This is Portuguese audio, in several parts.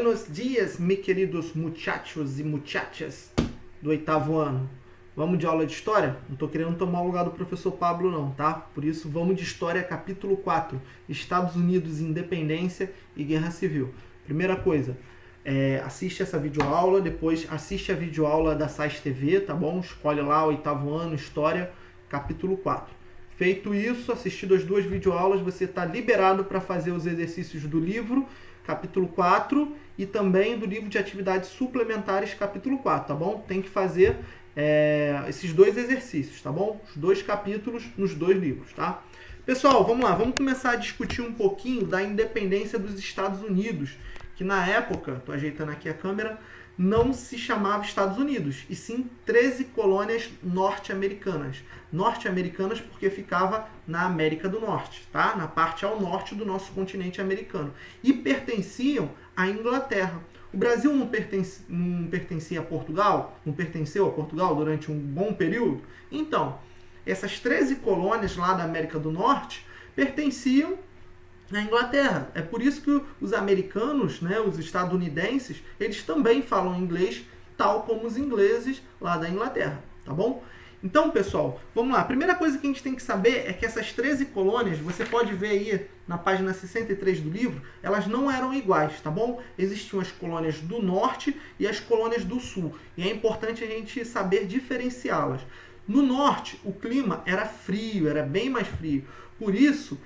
Buenos dias, meus queridos muchachos e muchachas do 8º ano. Vamos de aula de história? Não estou querendo tomar o lugar do professor Pablo não, tá? Por isso, vamos de história, capítulo 4. Estados Unidos, Independência e Guerra Civil. Primeira coisa, assiste essa videoaula, depois assiste a videoaula da SAIS TV, tá bom? Escolhe lá, 8º ano, História, capítulo 4. Feito isso, assistido as duas videoaulas, você está liberado para fazer os exercícios do livro, capítulo 4, e também do livro de atividades suplementares, capítulo 4, tá bom? Tem que fazer esses dois exercícios, tá bom? Os dois capítulos nos dois livros, tá? Pessoal, vamos lá, vamos começar a discutir um pouquinho da independência dos Estados Unidos, que na época, estou ajeitando aqui a câmera, não se chamava Estados Unidos, e sim 13 colônias norte-americanas. Norte-americanas porque ficava na América do Norte, tá? Na parte ao norte do nosso continente americano. E pertenciam à Inglaterra. O Brasil não pertencia a Portugal? Não pertenceu a Portugal durante um bom período? Então, essas 13 colônias lá da América do Norte pertenciam na Inglaterra. É por isso que os americanos, né, os estadunidenses, eles também falam inglês, tal como os ingleses lá da Inglaterra, tá bom? Então, pessoal, vamos lá. A primeira coisa que a gente tem que saber é que essas 13 colônias, você pode ver aí na página 63 do livro, elas não eram iguais, tá bom? Existiam as colônias do norte e as colônias do sul, e é importante a gente saber diferenciá-las. No norte, o clima era frio, era bem mais frio. Por isso,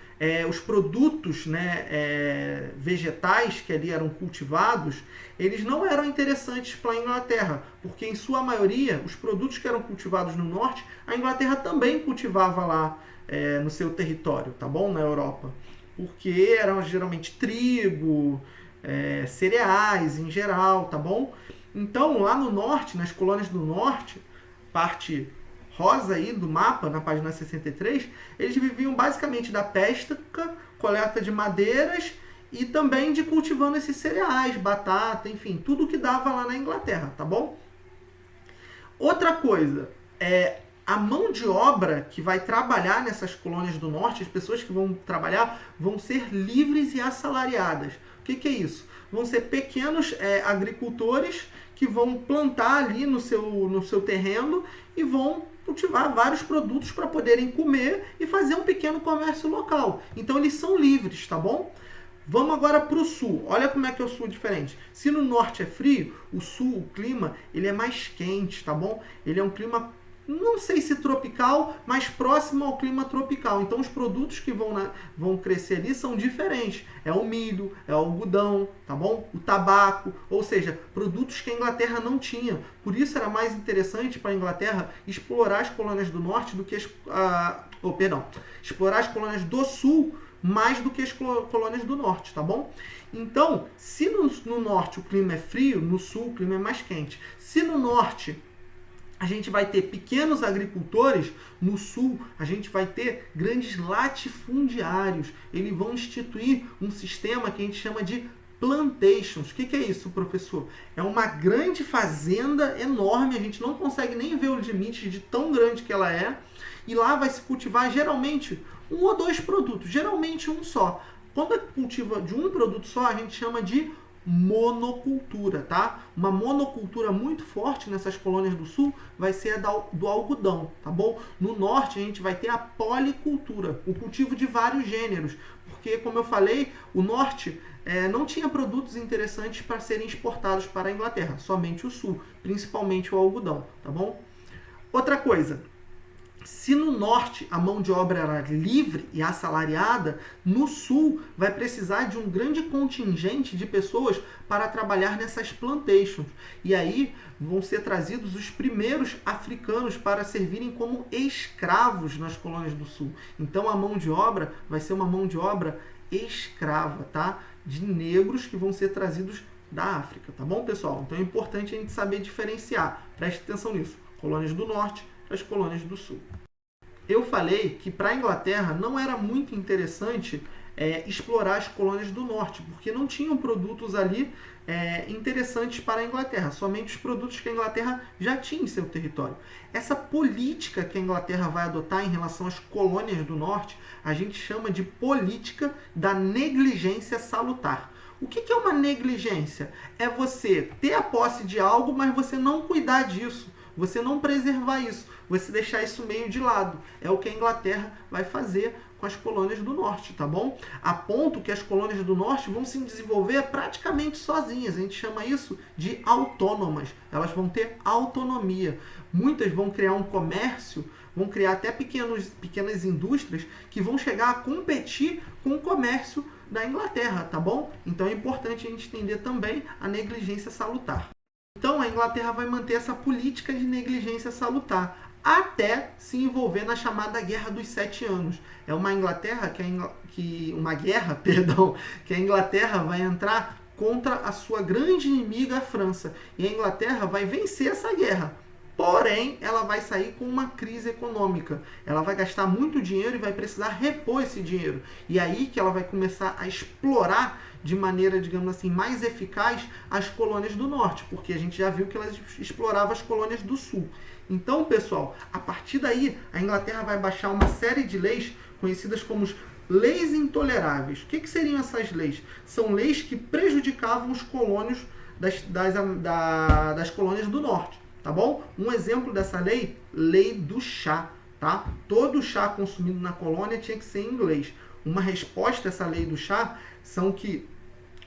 os produtos, né, vegetais que ali eram cultivados, eles não eram interessantes para a Inglaterra, porque em sua maioria, os produtos que eram cultivados no norte, a Inglaterra também cultivava lá no seu território, tá bom? Na Europa. Porque eram geralmente trigo, cereais em geral, tá bom? Então, lá no norte, nas colônias do norte, parte rosa aí do mapa, na página 63, eles viviam basicamente da pesca, coleta de madeiras e também de cultivando esses cereais, batata, enfim, tudo que dava lá na Inglaterra, tá bom? Outra coisa, a mão de obra que vai trabalhar nessas colônias do norte, as pessoas que vão trabalhar, vão ser livres e assalariadas. O que é isso? Vão ser pequenos agricultores que vão plantar ali no seu terreno e vão cultivar vários produtos para poderem comer e fazer um pequeno comércio local. Então eles são livres, tá bom? Vamos agora para o sul. Olha como é que é o sul diferente. Se no norte é frio, o sul, o clima, ele é mais quente, tá bom? Ele é um clima, não sei se tropical, mas próximo ao clima tropical. Então os produtos que vão crescer ali são diferentes. É o milho, é o algodão, tá bom? O tabaco, ou seja, produtos que a Inglaterra não tinha. Por isso era mais interessante para a Inglaterra explorar as colônias do norte do que explorar as colônias do sul mais do que as colônias do norte, tá bom? Então, se no norte o clima é frio, no sul o clima é mais quente. Se no norte a gente vai ter pequenos agricultores, no sul a gente vai ter grandes latifundiários. Eles vão instituir um sistema que a gente chama de plantations. O que é isso, professor? É uma grande fazenda enorme, a gente não consegue nem ver o limite de tão grande que ela é, e lá vai se cultivar geralmente um ou dois produtos, geralmente um só. Quando cultiva de um produto só, a gente chama de monocultura, tá? Uma monocultura muito forte nessas colônias do sul vai ser a do algodão, tá bom? No norte a gente vai ter a policultura, o cultivo de vários gêneros, porque como eu falei, o norte não tinha produtos interessantes para serem exportados para a Inglaterra, somente o sul, principalmente o algodão, tá bom? Outra coisa, se no norte a mão de obra era livre e assalariada, no sul vai precisar de um grande contingente de pessoas para trabalhar nessas plantations. E aí vão ser trazidos os primeiros africanos para servirem como escravos nas colônias do sul. Então a mão de obra vai ser uma mão de obra escrava, tá? De negros que vão ser trazidos da África, tá bom, pessoal? Então é importante a gente saber diferenciar. Preste atenção nisso. Colônias do norte, as colônias do sul. Eu falei que para a Inglaterra não era muito interessante explorar as colônias do norte, porque não tinham produtos ali interessantes para a Inglaterra, somente os produtos que a Inglaterra já tinha em seu território. Essa política que a Inglaterra vai adotar em relação às colônias do norte, a gente chama de política da negligência salutar. O que é uma negligência? É você ter a posse de algo, mas você não cuidar disso, você não preservar isso, você deixar isso meio de lado. É o que a Inglaterra vai fazer com as colônias do norte, tá bom? A ponto que as colônias do norte vão se desenvolver praticamente sozinhas. A gente chama isso de autônomas. Elas vão ter autonomia. Muitas vão criar um comércio, vão criar até pequenas indústrias que vão chegar a competir com o comércio da Inglaterra, tá bom? Então é importante a gente entender também a negligência salutar. Então a Inglaterra vai manter essa política de negligência salutar até se envolver na chamada Guerra dos 7 Anos. É uma Inglaterra uma guerra, perdão, que a Inglaterra vai entrar contra a sua grande inimiga, a França. E a Inglaterra vai vencer essa guerra. Porém, ela vai sair com uma crise econômica. Ela vai gastar muito dinheiro e vai precisar repor esse dinheiro. E aí que ela vai começar a explorar de maneira, digamos assim, mais eficaz as colônias do norte, porque a gente já viu que elas exploravam as colônias do sul. Então, pessoal, a partir daí, a Inglaterra vai baixar uma série de leis conhecidas como leis intoleráveis. O que seriam essas leis? São leis que prejudicavam os colônios das colônias do norte. Tá bom? Um exemplo dessa lei, lei do chá, tá? Todo chá consumido na colônia tinha que ser em inglês. Uma resposta a essa lei do chá são que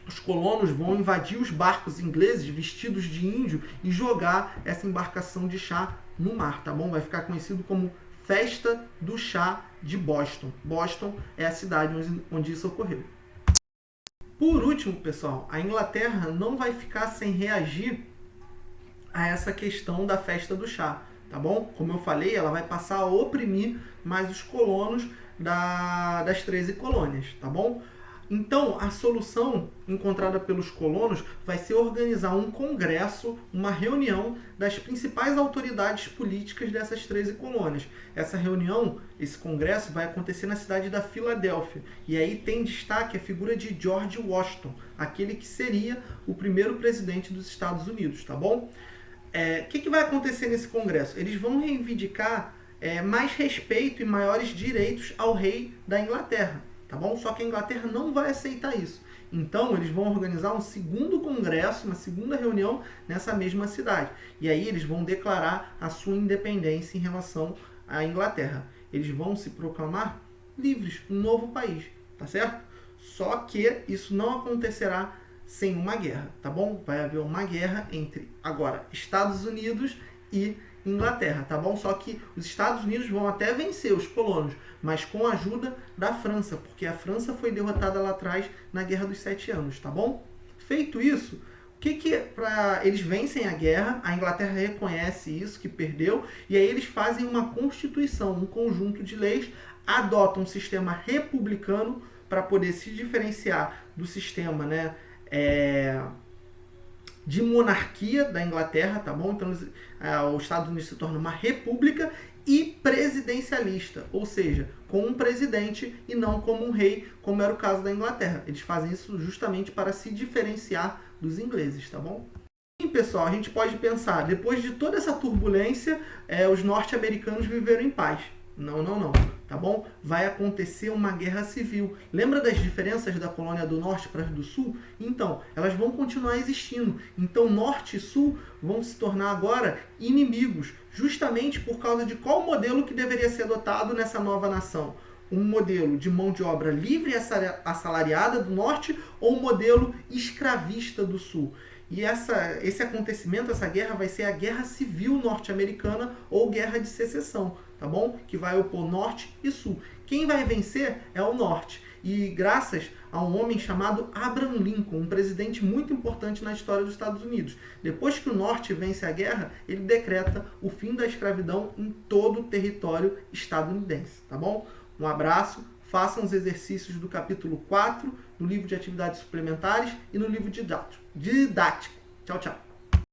os colonos vão invadir os barcos ingleses vestidos de índio e jogar essa embarcação de chá no mar, tá bom? Vai ficar conhecido como Festa do Chá de Boston. Boston é a cidade onde isso ocorreu. Por último, pessoal, a Inglaterra não vai ficar sem reagir a essa questão da festa do chá, tá bom? Como eu falei, ela vai passar a oprimir mais os colonos das 13 colônias, tá bom? Então, a solução encontrada pelos colonos vai ser organizar um congresso, uma reunião das principais autoridades políticas dessas 13 colônias. Essa reunião, esse congresso, vai acontecer na cidade da Filadélfia. E aí tem destaque a figura de George Washington, aquele que seria o primeiro presidente dos Estados Unidos, tá bom? O que vai acontecer nesse congresso? Eles vão reivindicar mais respeito e maiores direitos ao rei da Inglaterra, tá bom? Só que a Inglaterra não vai aceitar isso. Então, eles vão organizar um segundo congresso, uma segunda reunião nessa mesma cidade. E aí eles vão declarar a sua independência em relação à Inglaterra. Eles vão se proclamar livres, um novo país, tá certo? Só que isso não acontecerá sem uma guerra, tá bom? Vai haver uma guerra entre, agora, Estados Unidos e Inglaterra, tá bom? Só que os Estados Unidos vão até vencer os colonos, mas com a ajuda da França, porque a França foi derrotada lá atrás na Guerra dos 7 Anos, tá bom? Feito isso, eles vencem a guerra, a Inglaterra reconhece isso, que perdeu, e aí eles fazem uma constituição, um conjunto de leis, adotam um sistema republicano para poder se diferenciar do sistema, né, de monarquia da Inglaterra, tá bom? Então, os Estados Unidos se torna uma república e presidencialista, ou seja, com um presidente e não como um rei, como era o caso da Inglaterra. Eles fazem isso justamente para se diferenciar dos ingleses, tá bom? E, pessoal, a gente pode pensar, depois de toda essa turbulência, os norte-americanos viveram em paz. Não, tá bom? Vai acontecer uma guerra civil. Lembra das diferenças da colônia do norte para a do sul? Então, elas vão continuar existindo. Então, norte e sul vão se tornar agora inimigos, justamente por causa de qual modelo que deveria ser adotado nessa nova nação. Um modelo de mão de obra livre e assalariada do norte ou um modelo escravista do sul? E esse acontecimento, essa guerra, vai ser a Guerra Civil Norte-Americana ou Guerra de Secessão, tá bom? Que vai opor Norte e Sul. Quem vai vencer é o Norte. E graças a um homem chamado Abraham Lincoln, um presidente muito importante na história dos Estados Unidos. Depois que o Norte vence a guerra, ele decreta o fim da escravidão em todo o território estadunidense, tá bom? Um abraço. Façam os exercícios do capítulo 4 do livro de atividades suplementares e no livro didático. Tchau, tchau.